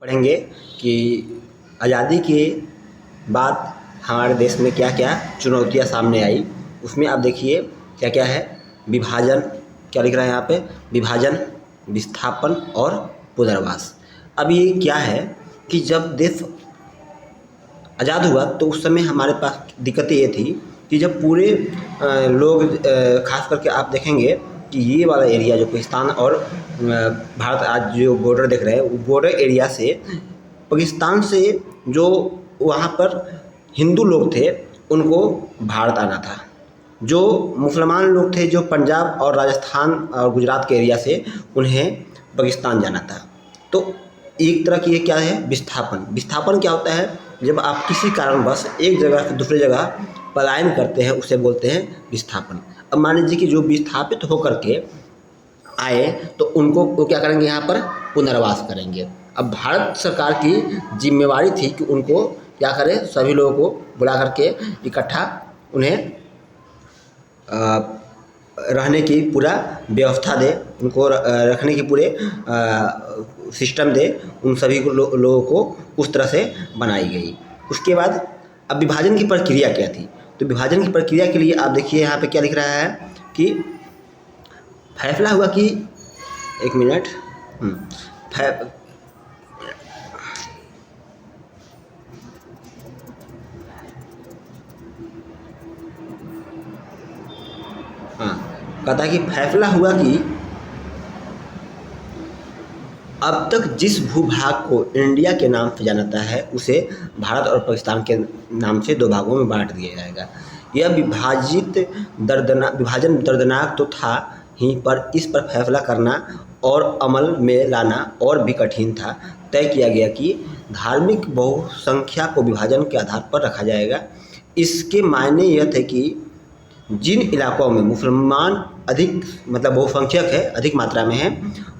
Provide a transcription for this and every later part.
पढ़ेंगे कि आज़ादी के बाद हमारे देश में क्या क्या चुनौतियाँ सामने आई। उसमें आप देखिए क्या क्या है। विभाजन, क्या लिख रहा है यहाँ पे, विभाजन, विस्थापन और पुनर्वास। अब ये क्या है कि जब देश आज़ाद हुआ तो उस समय हमारे पास दिक्कतें ये थी कि जब पूरे लोग खास करके आप देखेंगे कि ये वाला एरिया जो पाकिस्तान और भारत आज जो बॉर्डर देख रहे हैं, वो बॉर्डर एरिया से पाकिस्तान से जो वहाँ पर हिंदू लोग थे उनको भारत आना था। जो मुसलमान लोग थे जो पंजाब और राजस्थान और गुजरात के एरिया से, उन्हें पाकिस्तान जाना था। तो एक तरह की ये क्या है, विस्थापन। विस्थापन क्या होता है, जब आप किसी कारणवश एक जगह से दूसरी जगह पलायन करते हैं उसे बोलते हैं विस्थापन। अब मान लीजिए कि जो विस्थापित होकर के आए तो उनको वो क्या करेंगे, यहाँ पर पुनर्वास करेंगे। अब भारत सरकार की जिम्मेवारी थी कि उनको क्या करें, सभी लोगों को बुला करके इकट्ठा उन्हें रहने की पूरा व्यवस्था दे, उनको रखने की पूरे सिस्टम दे, उन सभी को लोगों को उस तरह से बनाई गई। उसके बाद अब विभाजन की प्रक्रिया क्या थी, तो विभाजन की प्रक्रिया के लिए आप देखिए यहाँ पे क्या लिख रहा है कि फैसला हुआ कि एक मिनट कहता है कि फैसला हुआ कि अब तक जिस भूभाग को इंडिया के नाम से जाना जाता है उसे भारत और पाकिस्तान के नाम से दो भागों में बांट दिया जाएगा। यह विभाजन दर्दनाक तो था ही, पर इस पर फैसला करना और अमल में लाना और भी कठिन था। तय किया गया कि धार्मिक बहुसंख्या को विभाजन के आधार पर रखा जाएगा। इसके मायने यह थे कि जिन इलाकों में मुसलमान अधिक मतलब बहुसंख्यक है, अधिक मात्रा में है,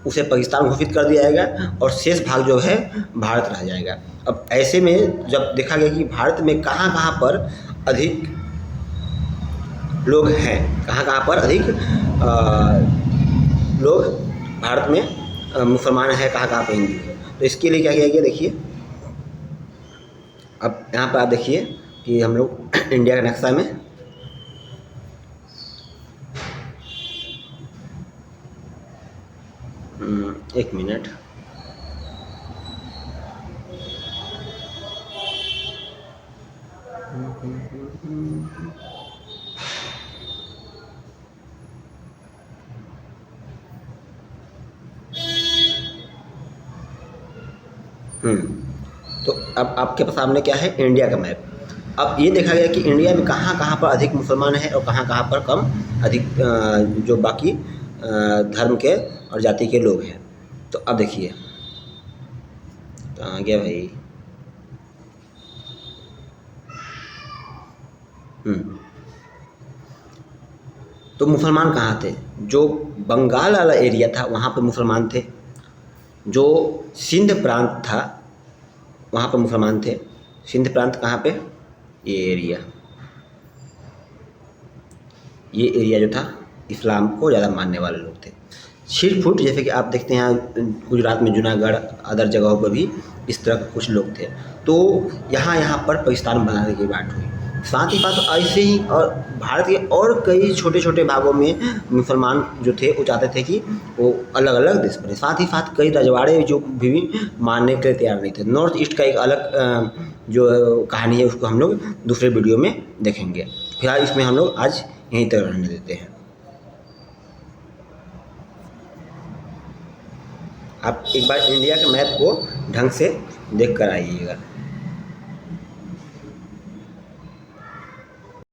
उसे पाकिस्तान घोषित कर दिया जाएगा और शेष भाग जो है भारत रह जाएगा। अब ऐसे में जब देखा गया कि भारत में कहाँ कहाँ पर अधिक लोग हैं, कहाँ कहाँ पर अधिक लोग भारत में मुसलमान हैं, कहाँ कहाँ पर हिंदू है, तो इसके लिए क्या किया गया देखिए। अब यहाँ पर आप देखिए कि हम लोग इंडिया के नक्शा में एक मिनट तो अब आपके सामने क्या है, इंडिया का मैप। अब ये देखा गया कि इंडिया में कहाँ कहाँ पर अधिक मुसलमान हैं और कहाँ कहाँ पर कम अधिक जो बाकी धर्म के और जाति के लोग हैं। तो अब देखिए कहाँ गया भाई, तो मुसलमान कहाँ थे, जो बंगाल वाला एरिया था वहाँ पर मुसलमान थे, जो सिंध प्रांत था वहाँ पर मुसलमान थे। सिंध प्रांत कहाँ पे, ये एरिया जो था इस्लाम को ज़्यादा मानने वाले लोग थे। छिटपुट जैसे कि आप देखते हैं गुजरात में जूनागढ़ अदर जगहों पर भी इस तरह के कुछ लोग थे। तो यहाँ पर पाकिस्तान बनाने की बात हुई। साथ ही साथ ऐसे ही और भारत के और कई छोटे छोटे भागों में मुसलमान जो थे वो चाहते थे कि वो अलग अलग देश बने। साथ ही साथ कई रजवाड़े जो भी मानने के लिए तैयार नहीं थे। नॉर्थ ईस्ट का एक अलग जो कहानी है उसको हम लोग दूसरे वीडियो में देखेंगे। फिलहाल इसमें हम लोग आज यहीं तक रहने देते हैं। आप एक बार इंडिया के मैप को ढंग से देख कर आइएगा।